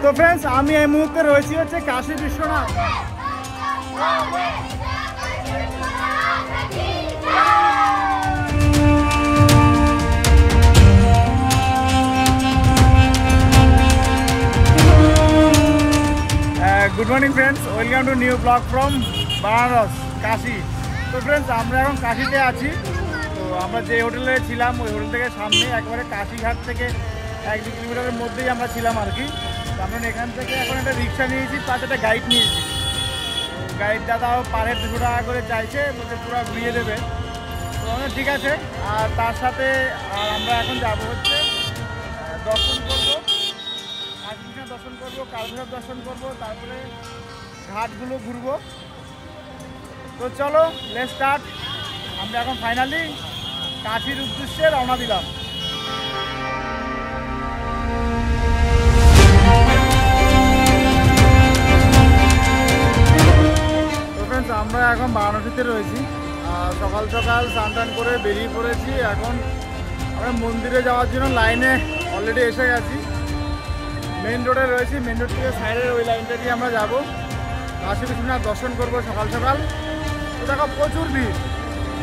তো ফ্রেন্ডস আমি এই মুহূর্তে রয়েছি হচ্ছে Kashi Biswanath. Good morning friends, welcome to new blog from Banaras Kashi. তো ফ্রেন্ডস আমরা এখন কাশীতে আছি। তো আমরা যে হোটেলে ছিলাম ওই হোটেল থেকে সামনে একবারে কাশীঘাট থেকে 1-2 কিলোমিটারের মধ্যেই আমরা ছিলাম আর কি। তো আমরা এখান থেকে এখন একটা রিক্সা নিয়েছি, তার একটা গাইড নিয়েছি। তো গাইড দাদাও পার হেড 200 টাকা করে চাইছে, বলতে পুরো ঘুরিয়ে দেবে। তো ঠিক আছে। আর তার সাথে আমরা এখন যাবো হচ্ছে দর্শন করবো, দর্শন করবো, কালভৈরব দর্শন করবো, তারপরে ঘাটগুলো ঘুরবো। তো চলো লেটস স্টার্ট। আমরা এখন ফাইনালি কাশীর উদ্দেশ্যে রওনা দিলাম। তো ফ্রেন্ডস আমরা এখন বারাণসীতে রয়েছি। সকাল সকাল স্নান টান করে বেরিয়ে পড়েছি। এখন আমরা মন্দিরে যাওয়ার জন্য লাইনে অলরেডি এসে গেছি। মেন রোডে রয়েছি, মেন রোড থেকে সাইডের ওই লাইনটা দিয়ে আমরা যাবো, কাশী বিশ্বনাথ দর্শন করবো সকাল সকাল। তো দেখো প্রচুর ভিড়,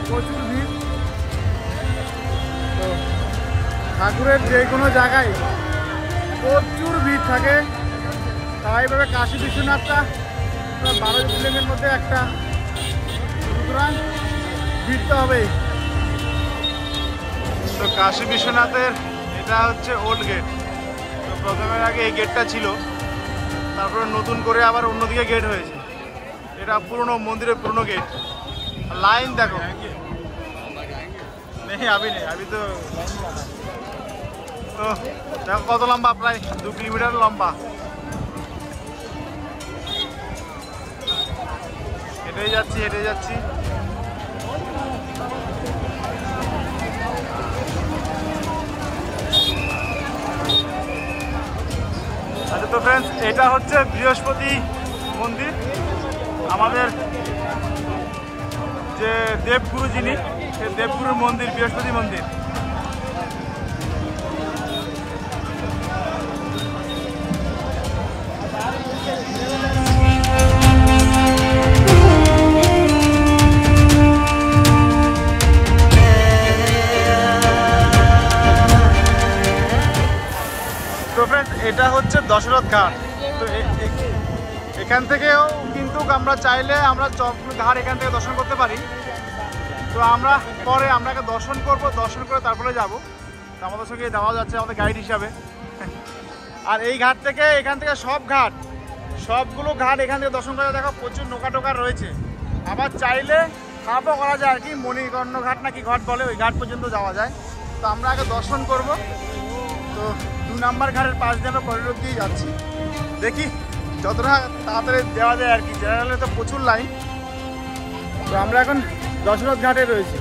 প্রচুর ভিড়। তো ঠাকুরের যে কোনো জায়গায় প্রচুর ভিড় থাকে, তাইভাবে কাশী বিশ্বনাথটা 12 জ্যোতির্লিঙ্গের মধ্যে একটা, সুতরাং ভিড় তো হবেই। তো কাশী বিশ্বনাথের এটা হচ্ছে ওল্ড গেট। প্রথমের আগে এই গেটটা ছিল, তারপরে নতুন করে আবার অন্যদিকে গেট হয়েছে। এটা পুরনো মন্দিরের পুরনো গেট। লাইন দেখো, নেই আবি নেই আবি। তো দেখো কত লম্বা, প্রায় 2 কিলোমিটার লম্বা। হেঁটেই যাচ্ছি, হেঁটে যাচ্ছি। আচ্ছা, তো ফ্রেন্ডস এটা হচ্ছে বৃহস্পতি মন্দির। আমাদের যে দেবগুরু যিনি, সেই দেবগুরুর মন্দির বৃহস্পতি মন্দির। তো ফ্রেন্ডস এটা হচ্ছে দশরথ ঘাট। তো এখান থেকেও কিন্তু আমরা চাইলে আমরা ঘাট এখান থেকে দর্শন করতে পারি। তো আমরা পরে আপনাকে দর্শন করব, দর্শন করে তারপরে যাব। তো আমাদের সঙ্গে যাওয়া যাচ্ছে আমাদের গাইড হিসাবে। আর এই ঘাট থেকে, এখান থেকে সবগুলো ঘাট এখান থেকে দর্শন করা। দেখো প্রচুর নৌকা টোকা রয়েছে। আবার চাইলে হাফও করা যায় আর কি, মণিকর্ণ ঘাট নাকি ঘাট বলে, ওই ঘাট পর্যন্ত যাওয়া যায়। তো আমরা আগে দর্শন করব। তো 2 নম্বর ঘাটের পাশ দিয়ে আমরা করিডোর দিয়ে যাচ্ছি। দেখি যতটা তাড়াতাড়ি দেওয়া যায় আর কি, জেনারেলে তো প্রচুর লাইন। তো আমরা এখন দশরথ ঘাটে রয়েছি।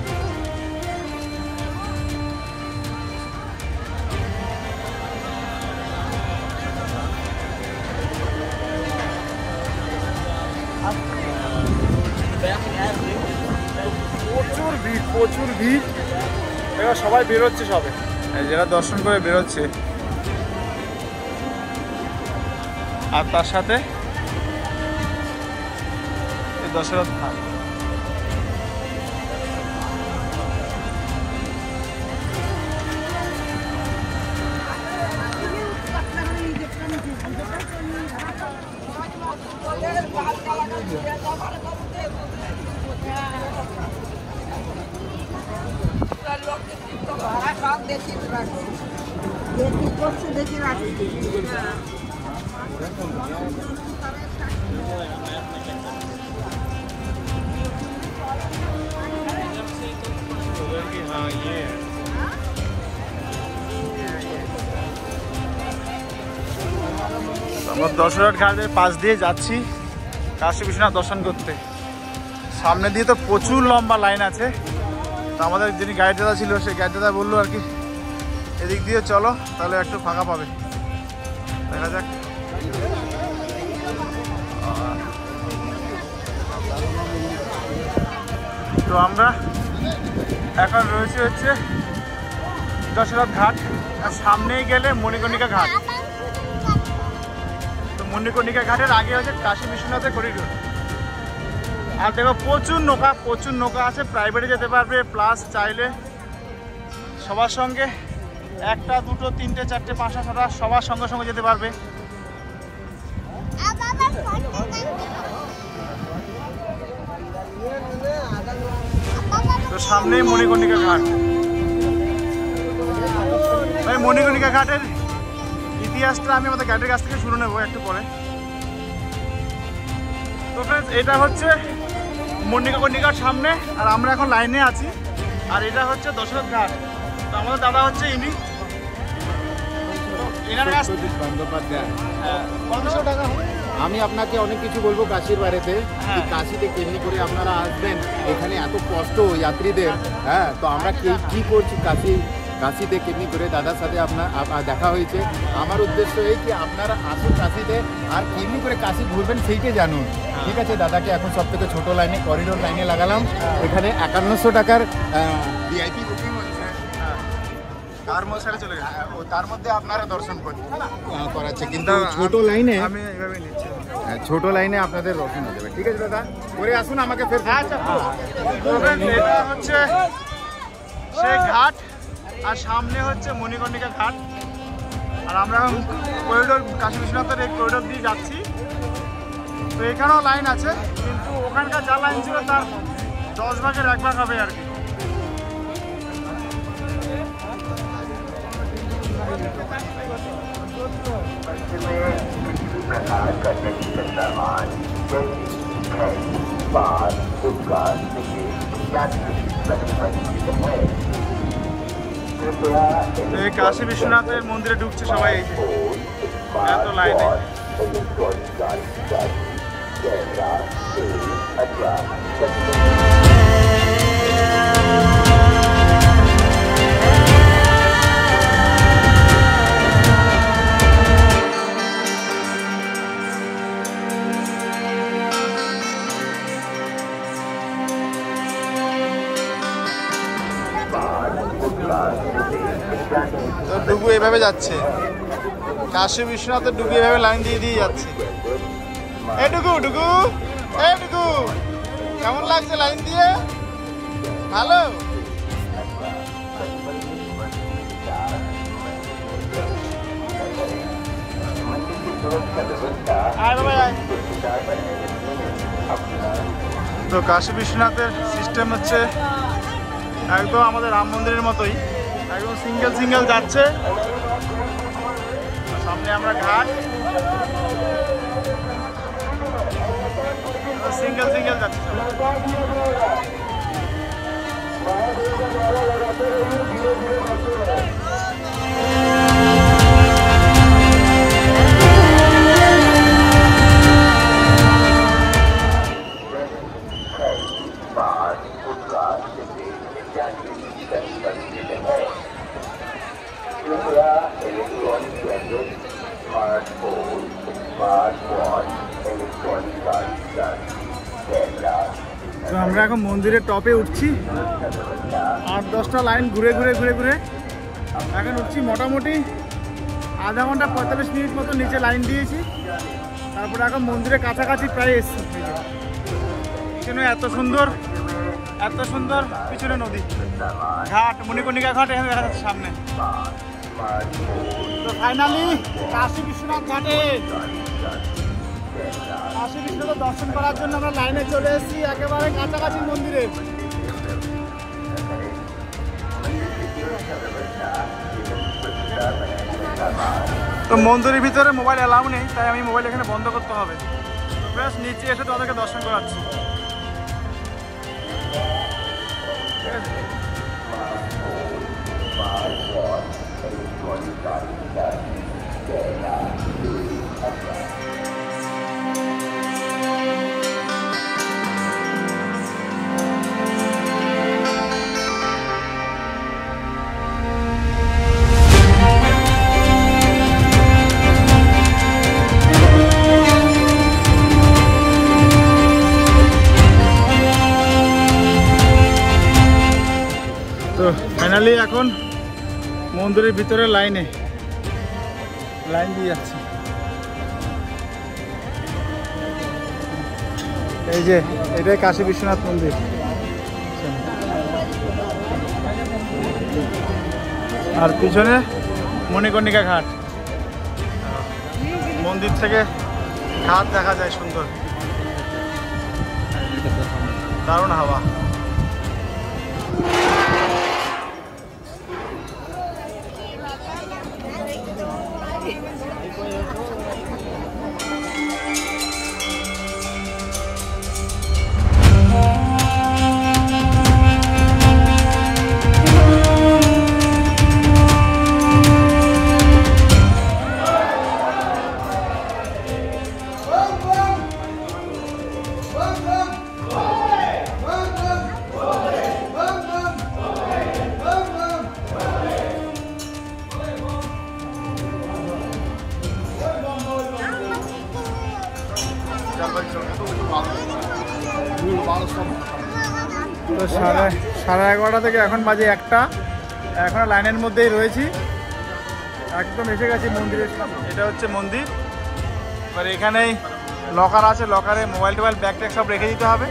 প্রচুর ভিড়, প্রচুর ভিড়। এবার সবাই বেরোচ্ছে, সবে যারা দর্শন করে বেরোচ্ছে। আর তার সাথে এই দশরথ ঘাট। আমরা দশরথ ঘাটের পাশ দিয়ে যাচ্ছি কাশী বিশ্বনাথ দর্শন করতে। সামনে দিয়ে তো প্রচুর লম্বা লাইন আছে। তো আমাদের যিনি গাইড দাদা ছিল, সেই গাইড দাদা বললো আর কি এদিক দিয়ে চলো, তাহলে একটু ফাঁকা পাবে। দেখা যাক। তো আমরা এখন রয়েছে হচ্ছে দশরথ ঘাট, আর সামনেই গেলে মণিকর্ণিকা ঘাট। মণিকর্ণিকা ঘাটের আগে হচ্ছে কাশী বিশ্বনাথের করিডোর। আর দেখো প্রচুর নৌকা আছে, প্রাইভেটে যেতে পারবে, প্লাস চাইলে সবার সঙ্গে 1টা 2টো 3টে 4টে 5টা 6টা সবার সঙ্গে সঙ্গে যেতে পারবে। তো সামনেই মণিকর্ণিকা ঘাট। ভাই মণিকর্ণিকা ঘাটের ইতিহাসটা আমি আমাদের গাইডের কাছ থেকে শুনে নেবো একটু পরে। তো ফ্রেন্ডস এটা হচ্ছে মণিকর্ণিকার সামনে, আর আমরা এখন লাইনে আছি। আর এটা হচ্ছে দশরথ ঘাট। তো আমাদের দাদা হচ্ছে ইনি, এনার কাছ বন্দ্যোপাধ্যায়। 500 টাকা। আমি আপনাকে অনেক কিছু বলবো কাশীর বাড়িতে, কাশীতে কেমনি করে আপনারা আসবেন, এখানে এত কষ্ট যাত্রীদের। হ্যাঁ, তো আমরা কি করছি কাশীতে কেমনি করে দাদার সাথে আপনার দেখা হয়েছে। আমার উদ্দেশ্য এই কি আপনারা আসুন কাশীতে, আর কেমনি করে কাশী ঘুরবেন সেইটাই জানুন। ঠিক আছে, দাদাকে এখন সব থেকে ছোটো লাইনে করিডোর লাইনে লাগালাম। এখানে 5100 টাকার ভিআইপি বুকিং হচ্ছে। তার মধ্যে আপনারা দর্শন করাচ্ছে, কিন্তু ছোট লাইনে আমি এইভাবে নিচ্ছি, ছোট লাইনে আপনাদের দর্শন হয়ে যাবে। ঠিক আছে দাদা, করে আসুন আমাকে ফের। আচ্ছা, এটা হচ্ছে সেই ঘাট, আর সামনে হচ্ছে মণিকর্ণিকা ঘাট। আর আমরা করিডোর কাশী বিশ্বনাথের এই করিডোর দিয়ে যাচ্ছি। তো এখানেও লাইন আছে, কিন্তু ওখানকার যা লাইন ছিল তার 10 ভাগের 1 ভাগ হবে আর কি। এই কাশী বিশ্বনাথের মন্দিরে ঢুকছে সবাই, এই যে এত লাইনে। তো ডুগু এভাবে যাচ্ছে, কাশী বিশ্বনাথের ডুগু এভাবে লাইন দিয়ে যাচ্ছে। এই ডুগু কেমন লাগছে লাইন দিয়ে? ভালো। তো কাশী বিশ্বনাথের সিস্টেম হচ্ছে একদম আমাদের রাম মন্দিরের মতোই, একদম সিঙ্গেল যাচ্ছে। সামনে আমরা ঘাট, সিঙ্গেল যাচ্ছে। তো আমরা এখন মন্দিরের টপে উঠছি, 8-10টা লাইন ঘুরে এখন উঠছি। মোটামুটি আধা ঘন্টা 45 মিনিট মতো নিচে লাইন দিয়েছি। তারপরে এখন মন্দিরের কাছাকাছি প্রায় এসছি। কেন এত সুন্দর পিছনে নদী, ঘাট, মণিকর্ণিকা ঘাট এখানে দেখা যাচ্ছে সামনে। তো ফাইনালি কাশী বিশ্বনাথ ঘাটে, কাশী বিশ্বনাথ দর্শন করার জন্য আমরা লাইনে চলে এসেছি, একেবারে কাছাকাছি মন্দিরের। তো মন্দিরের ভিতরে মোবাইল অ্যালাউ নেই, তাই আমি মোবাইল এখানে বন্ধ করতে হবে। বেশ নিচে এসে তোমাদেরকে দর্শন করাচ্ছি। তো ফাইনালি এখন মন্দিরের ভিতরে লাইন দিয়ে যাচ্ছি। এই যে এটাই কাশী বিশ্বনাথ মন্দির। আর পিছনে মণিকর্ণিকা ঘাট, মন্দির থেকে ঘাট দেখা যায় সুন্দর, দারুণ হাওয়া। তো সাড়ে 11টা থেকে এখন বাজে 1টা, এখন লাইনের মধ্যেই রয়েছি, একদম এসে গেছি মন্দিরের সামনে। এটা হচ্ছে মন্দির। এবার এখানেই লকার আছে, লকারে মোবাইল টোবাইল ব্যাগ ট্যাগ সব রেখে দিতে হবে।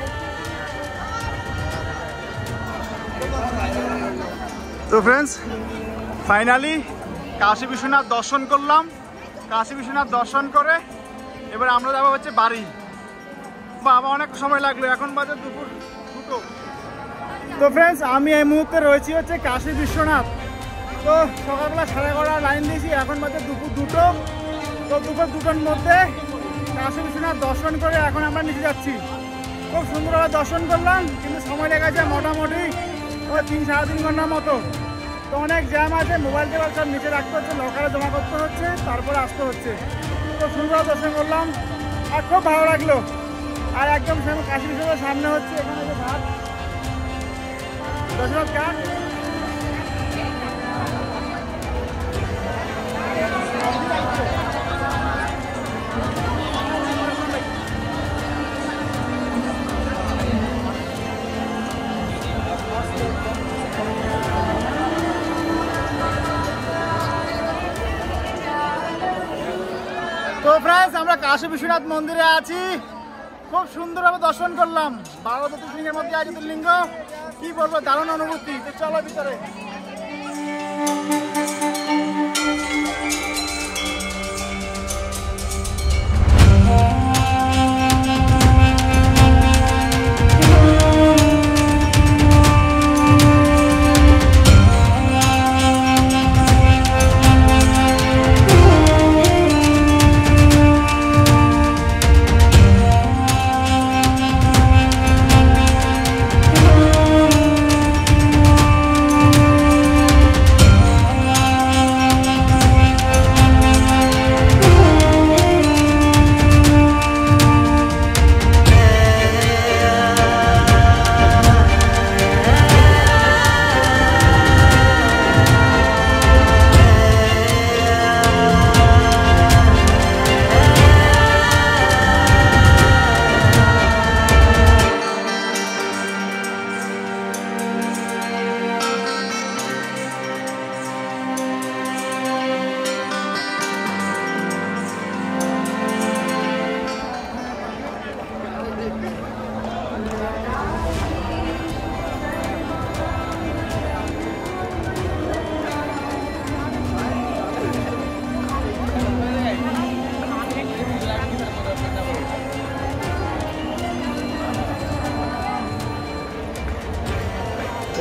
তো ফ্রেন্ডস, ফাইনালি কাশী বিশ্বনাথ দর্শন করলাম। কাশী বিশ্বনাথ দর্শন করে এবার আমরা যাবো হচ্ছে বাড়ি। বাবা অনেক সময় লাগলো, এখন বাজে দুপুর 2টো। তো ফ্রেন্ডস, আমি এই মুহূর্তে রয়েছি হচ্ছে কাশী বিশ্বনাথ। তো সকালবেলা 11:30 লাইন দিয়েছি, এখন বাজে দুপুর 2টো। তো দুপুর 2টোর মধ্যে কাশী বিশ্বনাথ দর্শন করে এখন আমরা নিচে যাচ্ছি। খুব সুন্দরভাবে দর্শন করলাম, কিন্তু সময় লেগেছে মোটামুটি ওই 3-3.5 ঘন্টার মতো। তো অনেক জ্যাম আছে, মোবাইল টোবাইল সব নিচে রাখতে হচ্ছে, লকারে জমা করতে হচ্ছে, তারপরে আসতে হচ্ছে। তো সুন্দরভাবে দর্শন করলাম আর খুব ভালো লাগলো। আর একদম কাশী বিশ্বনাথের সামনে হচ্ছে এখানে যে ঘাট, দশরথ ঘাট। তো ফ্রেন্ডস, আমরা কাশী বিশ্বনাথ মন্দিরে আছি, খুব সুন্দরভাবে দর্শন করলাম। 12 জ্যোতির্লিঙ্গের মধ্যে আছে জ্যোতির্লিঙ্গ, কি বলবো, দারুণ অনুভূতি। তো চলো ভিতরে।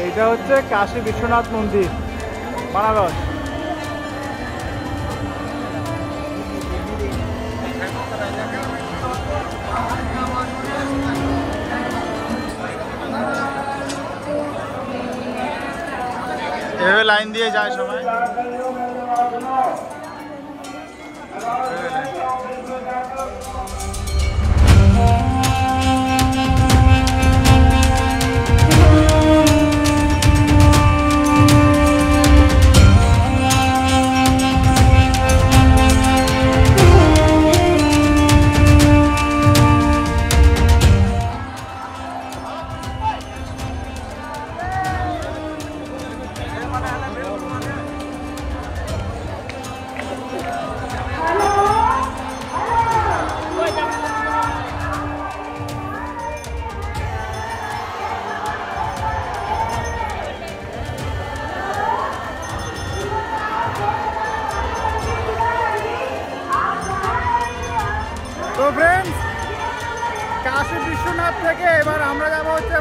এইটা হচ্ছে কাশী বিশ্বনাথ মন্দির, বানারস। এভাবে লাইন দিয়ে যায় সবাই। ফ্রেন্ডস, কাশী বিশ্বনাথ থেকে এবার আমরা যাব হচ্ছে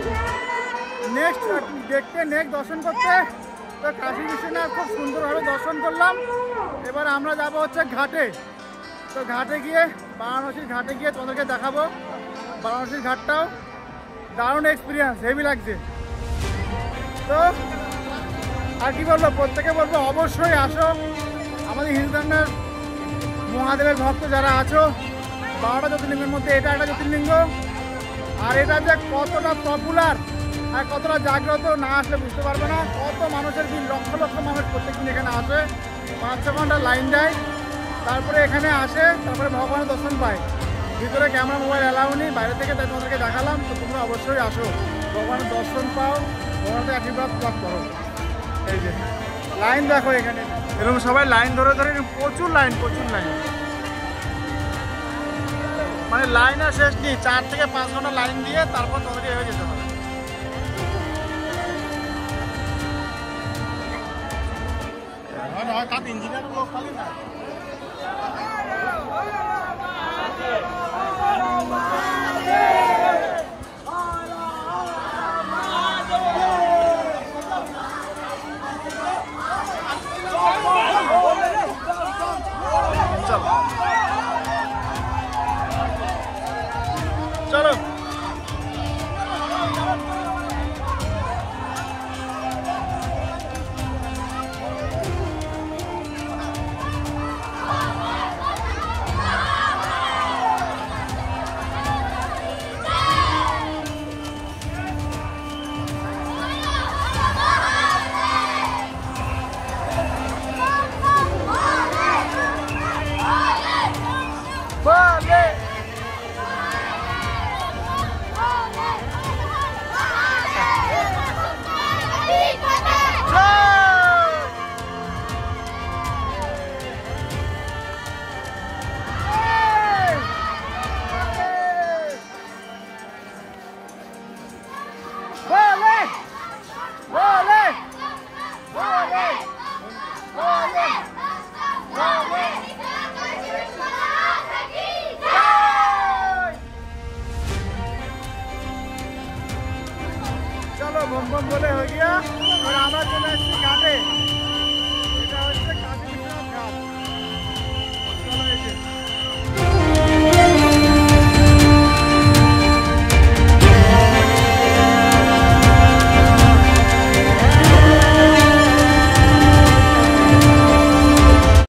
নেক্সট দর্শন করতে। তো কাশী বিশ্বনাথ খুব সুন্দরভাবে দর্শন করলাম। এবার আমরা যাব হচ্ছে ঘাটে। তো ঘাটে গিয়ে বারাণসীর ঘাটে গিয়ে তোমাদেরকে দেখাবো। বারাণসীর ঘাটটাও দারুণ এক্সপিরিয়েন্স, হেভি লাগছে। তো আর কি বলবো, প্রত্যেকে বলবো অবশ্যই আসো। আমাদের হিন্দু ধর্মের মহাদেবের ভক্ত যারা আছো, 12টা জ্যোতির্লিঙ্গের মধ্যে এটা একটা জ্যোতির্লিঙ্গ। আর এটা যে কতটা পপুলার আর কতটা জাগ্রত, না আসলে বুঝতে পারবে না। কত মানুষের ভিড়, লক্ষ লক্ষ মানুষ প্রত্যেকদিন এখানে আসে, 5-6 ঘন্টা লাইন দেয়, তারপরে এখানে আসে, তারপরে ভগবানের দর্শন পায়। ভিতরে ক্যামেরা মোবাইল অ্যালাউ নেই, বাইরে থেকে তাই তোমাদেরকে দেখালাম। তো তোমরা অবশ্যই আসো, ভগবানের দর্শন পাও, ভগবানের আশীর্বাদ লাভ করো। এই যে লাইন দেখো এখানে, এরকম সবাই লাইন ধরে ধরে, প্রচুর লাইন, মানে লাইন আর শেষ নেই। 4 থেকে 5 ঘন্টা লাইন দিয়ে তারপর তোমাদেরকে এভাবে যেতে হবে। ইঞ্জিনিয়ার লোক খালি না। চলো বম বম বলে হয়ে গিয়া, আমরা চলে আসছি ঘাটে।